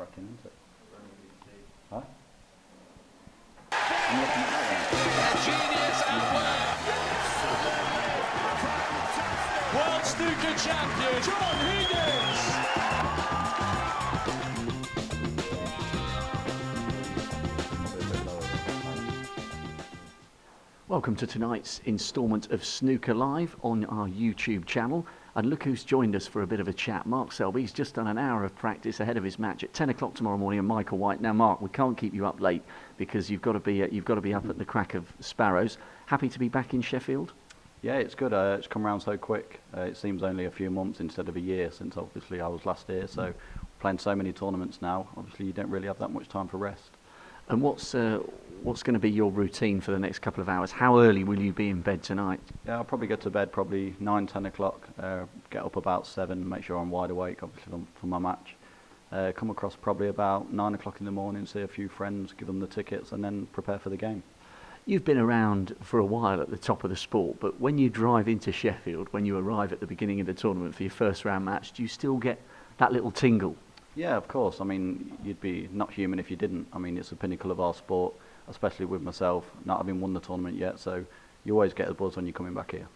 nerve-wracking, isn't it? Huh? I'm looking at that one. World Snooker Champion, John Higgins! Welcome to tonight's instalment of Snooker Live on our YouTube channel. And look who's joined us for a bit of a chat. Mark Selby. He's just done an hour of practice ahead of his match at 10 o'clock tomorrow morning, and Michael White. Now, Mark, we can't keep you up late because you've got to be up at the crack of sparrows. Happy to be back in Sheffield? Yeah, it's good. It's come around so quick. It seems only a few months instead of a year since obviously I was last here. So playing so many tournaments now, obviously you don't really have that much time for rest. And what's going to be your routine for the next couple of hours? How early will you be in bed tonight? Yeah, I'll probably get to bed probably 9, 10 o'clock, get up about 7, make sure I'm wide awake obviously for my match. Come across probably about 9 o'clock in the morning, see a few friends, give them the tickets and then prepare for the game. You've been around for a while at the top of the sport, but when you drive into Sheffield, when you arrive at the beginning of the tournament for your first round match, do you still get that little tingle? Yeah, of course. I mean, you'd be not human if you didn't. I mean, it's the pinnacle of our sport, especially with myself, not having won the tournament yet, so you always get a buzz when you're coming back here.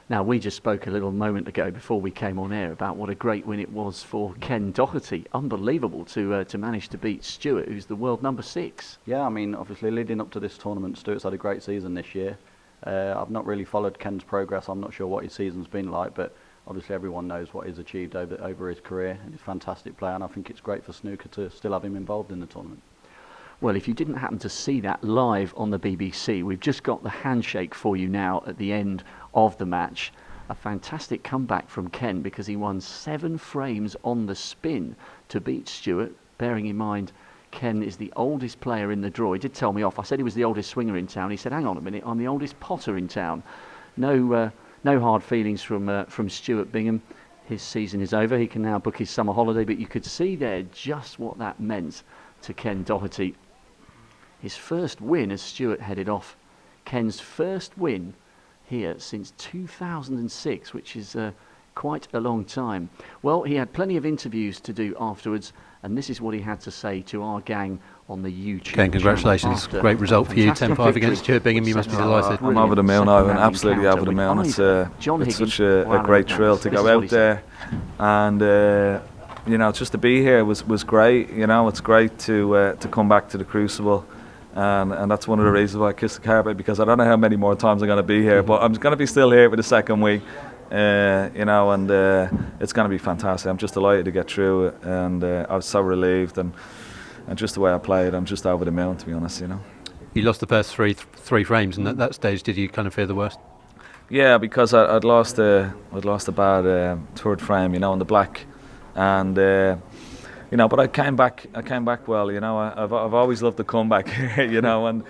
Now, we just spoke a little moment ago before we came on air about what a great win it was for Ken Doherty. Unbelievable to manage to beat Stewart, who's the world number 6. Yeah, I mean, obviously leading up to this tournament, Stewart's had a great season this year. I've not really followed Ken's progress. I'm not sure what his season's been like, but obviously everyone knows what he's achieved over his career, and he's a fantastic player, and I think it's great for snooker to still have him involved in the tournament. Well, if you didn't happen to see that live on the BBC, we've just got the handshake for you now at the end of the match. A fantastic comeback from Ken because he won 7 frames on the spin to beat Stewart, bearing in mind Ken is the oldest player in the draw. He did tell me off. I said he was the oldest swinger in town. He said, hang on a minute, I'm the oldest potter in town. No hard feelings from Stuart Bingham. His season is over. He can now book his summer holiday, but you could see there just what that meant to Ken Doherty. His first win as Stewart headed off. Ken's first win here since 2006, which is quite a long time. Well, he had plenty of interviews to do afterwards, and this is what he had to say to our gang on the YouTube Again, congratulations. Great result for you. 10-5 against Stuart Bingham. You must be delighted. I'm over the moon, Ivan. Absolutely over the moon. It's such a great thrill to go out there, and you know, just to be here was great. You know, it's great to come back to the Crucible. And that's one of the reasons why I kissed the carpet, because I don't know how many more times I'm going to be here, but I'm going to be still here for the second week, you know, and it's going to be fantastic. I'm just delighted to get through it, and I was so relieved, and just the way I played, I'm just over the moon, to be honest, you know. You lost the first three frames, and at that stage, did you kind of fear the worst? Yeah, because I'd lost a bad third frame, you know, on the black, and. You know, but I came back well. You know, I've always loved the comeback here. You know, and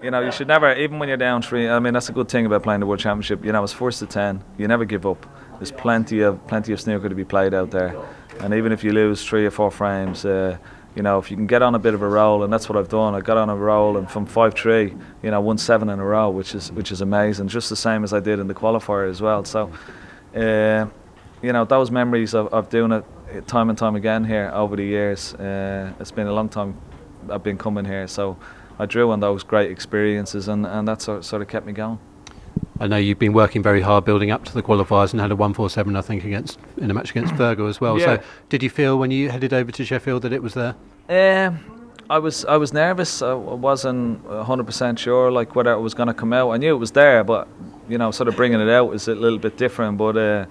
you know, you should never, even when you're down 3. I mean, that's a good thing about playing the World Championship. You know, it's first to 10. You never give up. There's plenty of snooker to be played out there, and even if you lose 3 or 4 frames, you know, if you can get on a bit of a roll, and that's what I've done. I got on a roll, and from 5-3, you know, won 7 in a row, which is amazing. Just the same as I did in the qualifier as well. So, you know, those memories of doing it time and time again here over the years. It's been a long time I've been coming here, so I drew on those great experiences, and that sort of kept me going. I know you've been working very hard building up to the qualifiers and had a 147, I think, in a match against Virgo as well. Yeah. So did you feel when you headed over to Sheffield that it was there? I was nervous. I wasn't 100% sure like whether it was going to come out. I knew it was there, but you know, sort of bringing it out is a little bit different. But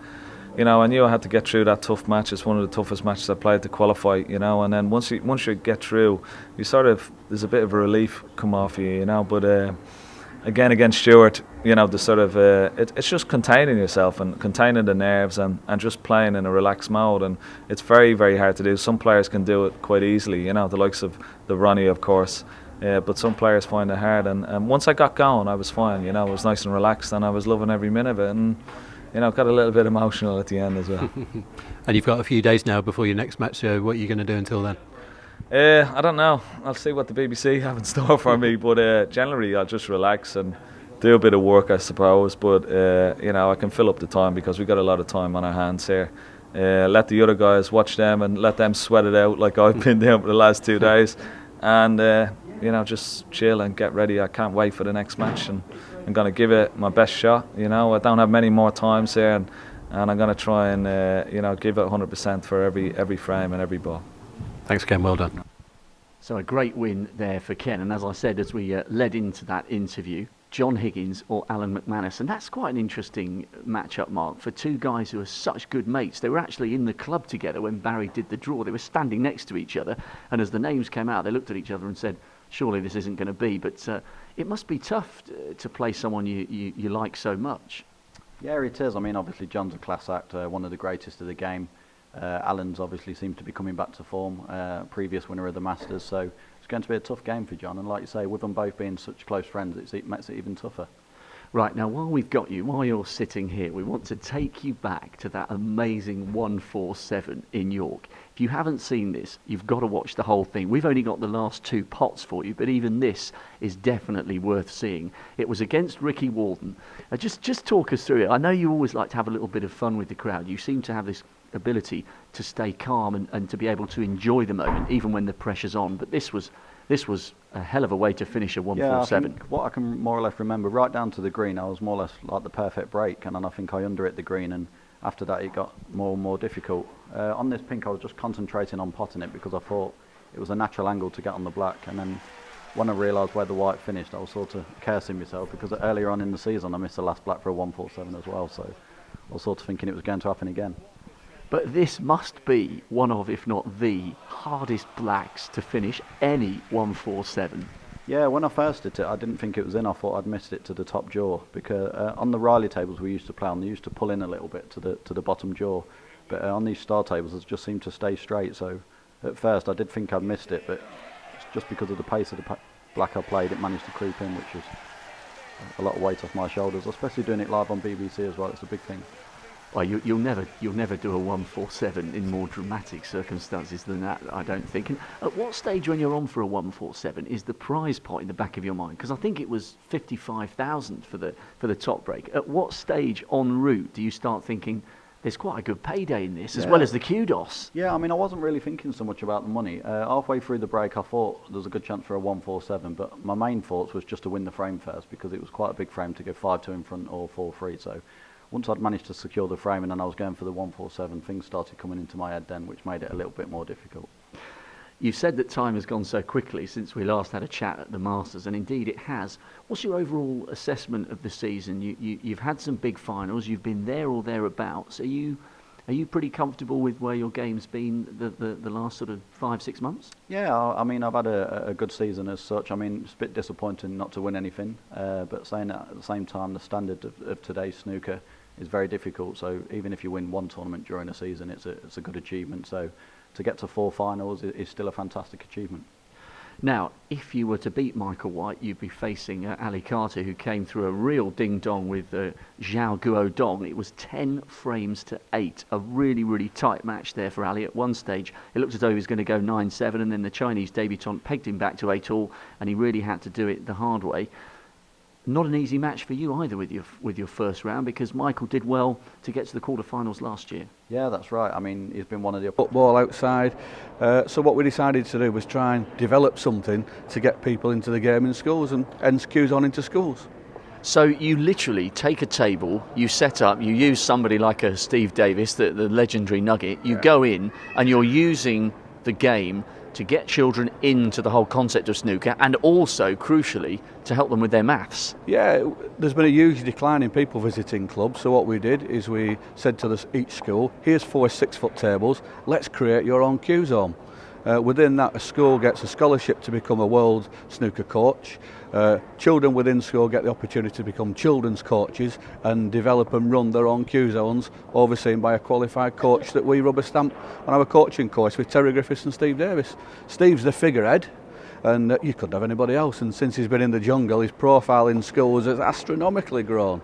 you know, I knew I had to get through that tough match. It's one of the toughest matches I played to qualify, you know. And then once you get through, you sort of, there's a bit of a relief come off you know. But again, against Stewart, you know, the sort of it's just containing yourself and containing the nerves and just playing in a relaxed mode. And it's very, very hard to do. Some players can do it quite easily, you know, the likes of the Ronnie, of course. But some players find it hard. And once I got going, I was fine, you know. I was nice and relaxed, and I was loving every minute of it. And you know, got a little bit emotional at the end as well. And you've got a few days now before your next match, so what are you going to do until then? I don't know. I'll see what the BBC have in store for me, but generally I'll just relax and do a bit of work, I suppose. But you know, I can fill up the time because we've got a lot of time on our hands here. let the other guys watch them and let them sweat it out like I've been doing for the last 2 days, and just chill and get ready. I can't wait for the next match, and I'm going to give it my best shot. I don't have many more times here, and I'm going to try and give it 100% for every frame and every ball. Thanks, Ken. Well done. So a great win there for Ken, and as I said as we led into that interview, John Higgins or Alan McManus, and that's quite an interesting matchup, Mark, for two guys who are such good mates. They were actually in the club together when Barry did the draw. They were standing next to each other, and as the names came out, they looked at each other and said, surely this isn't going to be, but it must be tough to play someone you like so much. Yeah, it is. I mean, obviously John's a class act, one of the greatest of the game. Alan's obviously seemed to be coming back to form, previous winner of the Masters, so it's going to be a tough game for John, and like you say, with them both being such close friends, it makes it even tougher. Right, now while we've got you, while you're sitting here, we want to take you back to that amazing 147 in York. If you haven't seen this, you've got to watch the whole thing. We've only got the last 2 pots for you, but even this is definitely worth seeing. It was against Ricky Walden. Just talk us through it. I know you always like to have a little bit of fun with the crowd. You seem to have this ability to stay calm and to be able to enjoy the moment, even when the pressure's on. But this was a hell of a way to finish a 147. Yeah, I think what I can more or less remember, right down to the green, I was more or less like the perfect break, and then I think I under-hit the green, and after that it got more and more difficult. On this pink I was just concentrating on potting it because I thought it was a natural angle to get on the black, and then when I realised where the white finished, I was sort of cursing myself because earlier on in the season I missed the last black for a 147 as well, so I was sort of thinking it was going to happen again. But this must be one of, if not the hardest blacks to finish any 147. Yeah, when I first did it, I didn't think it was in. I thought I'd missed it to the top jaw because on the Riley tables we used to play on, they used to pull in a little bit to the bottom jaw. But on these star tables, it just seemed to stay straight. So at first, I did think I'd missed it, but just because of the pace of the black I played, it managed to creep in, which was a lot of weight off my shoulders. Especially doing it live on BBC as well. It's a big thing. Well, you'll never do a 147 in more dramatic circumstances than that, I don't think. And at what stage when you're on for a 147 is the prize pot in the back of your mind? Because I think it was 55,000 for the top break. At what stage en route do you start thinking there's quite a good payday in this, as well as the kudos? Yeah, I mean, I wasn't really thinking so much about the money. Halfway through the break, I thought there was a good chance for a 147, but my main thoughts was just to win the frame first because it was quite a big frame to go 5-2 in front or 4-3. So once I'd managed to secure the frame and then I was going for the 147, things started coming into my head then, which made it a little bit more difficult. You've said that time has gone so quickly since we last had a chat at the Masters, and indeed it has. What's your overall assessment of the season? You've had some big finals, you've been there or thereabouts. Are you pretty comfortable with where your game's been the last sort of 5-6 months? Yeah, I mean, I've had a good season as such. I mean, it's a bit disappointing not to win anything, but saying that at the same time, the standard of today's snooker is very difficult. So even if you win one tournament during a season, it's a good achievement. So to get to 4 finals is still a fantastic achievement. Now, if you were to beat Michael White, you'd be facing Ali Carter, who came through a real ding-dong with Zhao Guodong. It was 10 frames to 8. A really, really tight match there for Ali. At one stage, it looked as though he was going to go 9-7, and then the Chinese debutant pegged him back to 8-all, and he really had to do it the hard way. Not an easy match for you either with your first round, because Michael did well to get to the quarterfinals last year. Yeah, that's right. I mean, he's been one of the football outside. So what we decided to do was try and develop something to get people into the game in schools, and hence cues on into schools. So you literally take a table, you set up, you use somebody like a Steve Davis, the legendary Nugget. You go in and you're using the game to get children into the whole concept of snooker, and also, crucially, to help them with their maths. Yeah, there's been a huge decline in people visiting clubs, so what we did is we said to each school, here's 4 6-foot tables, let's create your own cue zone. Within that, a school gets a scholarship to become a world snooker coach. Children within school get the opportunity to become children's coaches and develop and run their own cue zones, overseen by a qualified coach that we rubber stamp on our coaching course with Terry Griffiths and Steve Davis. Steve's the figurehead, and you couldn't have anybody else, and since he's been in the jungle, his profile in schools has astronomically grown.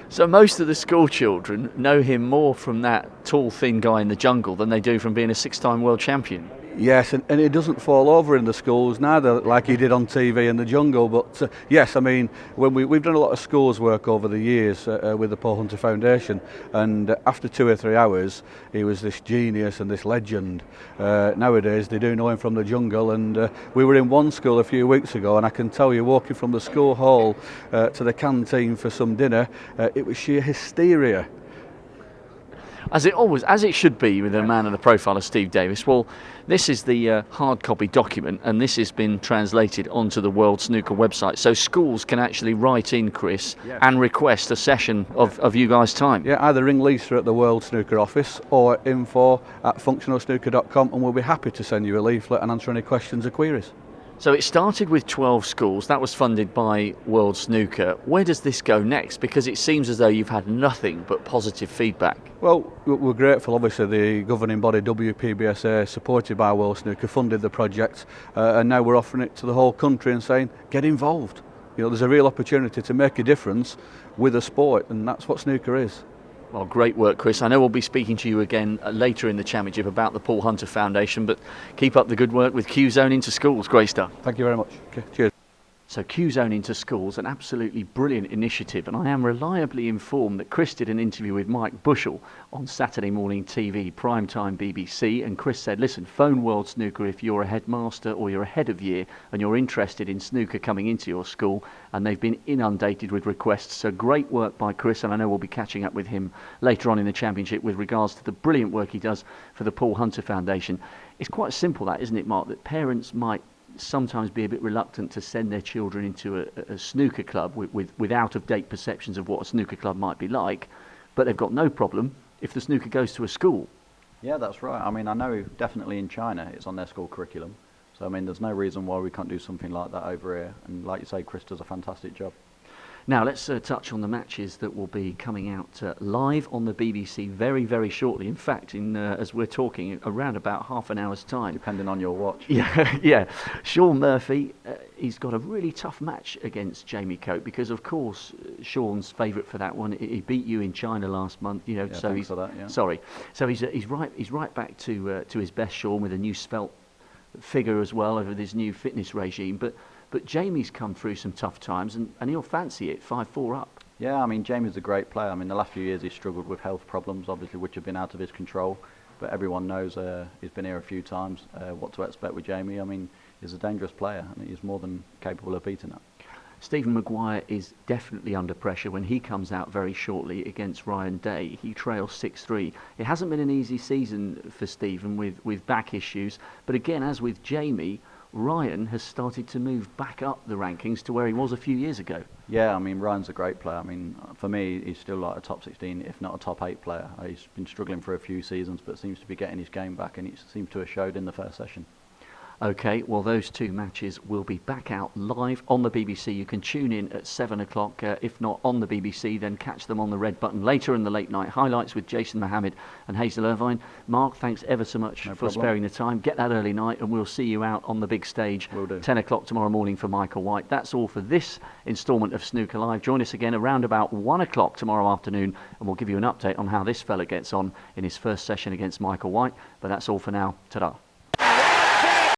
So most of the school children know him more from that tall, thin guy in the jungle than they do from being a 6-time world champion. Yes, and it doesn't fall over in the schools neither, like he did on TV in the jungle. But yes, I mean, when we've done a lot of schools work over the years with the Paul Hunter Foundation, and after 2 or 3 hours, he was this genius and this legend. Nowadays, they do know him from the jungle, and we were in one school a few weeks ago, and I can tell you, walking from the school hall to the canteen for some dinner, it was sheer hysteria. As it should be with a man of the profile of Steve Davis. Well, this is the hard copy document, and this has been translated onto the World Snooker website. So schools can actually write in, Chris, and request a session of you guys' time. Yeah, either ring Lisa at the World Snooker office or info@functionalsnooker.com, and we'll be happy to send you a leaflet and answer any questions or queries. So it started with 12 schools. That was funded by World Snooker. Where does this go next? Because it seems as though you've had nothing but positive feedback. Well, we're grateful. Obviously, the governing body WPBSA, supported by World Snooker, funded the project, and now we're offering it to the whole country and saying, get involved. You know, there's a real opportunity to make a difference with a sport, and that's what snooker is. Well, great work, Chris. I know we'll be speaking to you again later in the championship about the Paul Hunter Foundation, but keep up the good work with Q-Zone into schools. Great stuff. Thank you very much. Okay, cheers. So Q-Zone into schools, an absolutely brilliant initiative, and I am reliably informed that Chris did an interview with Mike Bushell on Saturday morning TV, primetime BBC, and Chris said, listen, phone World Snooker if you're a headmaster or you're a head of year and you're interested in snooker coming into your school, and they've been inundated with requests. So great work by Chris, and I know we'll be catching up with him later on in the championship with regards to the brilliant work he does for the Paul Hunter Foundation. It's quite simple, that, isn't it, Mark, that parents might sometimes be a bit reluctant to send their children into a snooker club with out-of-date perceptions of what a snooker club might be like, but they've got no problem if the snooker goes to a school. Yeah, that's right. I mean, I know definitely in China it's on their school curriculum. So, I mean, there's no reason why we can't do something like that over here. And like you say, Chris does a fantastic job. Now, let's touch on the matches that will be coming out live on the BBC very, very shortly. In fact, as we're talking, around about half an hour's time. Depending on your watch. Yeah. Sean Murphy, he's got a really tough match against Jamie Cope because, of course, Sean's favourite for that one. He beat you in China last month, you know. Yeah, so he's for that, yeah. Sorry. So he's right back to his best, Sean, with a new svelte figure as well over this new fitness regime. But Jamie's come through some tough times, and he'll fancy it 5-4 up. Yeah, I mean, Jamie's a great player. I mean, the last few years he's struggled with health problems, obviously, which have been out of his control. But everyone knows he's been here a few times, what to expect with Jamie. I mean, he's a dangerous player, and he's more than capable of beating that. Stephen Maguire is definitely under pressure when he comes out very shortly against Ryan Day. He trails 6-3. It hasn't been an easy season for Stephen with back issues. But again, as with Jamie, Ryan has started to move back up the rankings to where he was a few years ago. Yeah, I mean, Ryan's a great player. I mean, for me, he's still like a top 16, if not a top 8 player. He's been struggling for a few seasons, but seems to be getting his game back, and it seems to have showed in the first session. Okay, well, those two matches will be back out live on the BBC. You can tune in at 7 o'clock. If not on the BBC, then catch them on the red button later in the late night highlights with Jason Mohammed and Hazel Irvine. Mark, thanks ever so much for sparing the time. Get that early night, and we'll see you out on the big stage. Will do. 10 o'clock tomorrow morning for Michael White. That's all for this instalment of Snooker Live. Join us again around about 1 o'clock tomorrow afternoon, and we'll give you an update on how this fella gets on in his first session against Michael White. But that's all for now. Ta-da.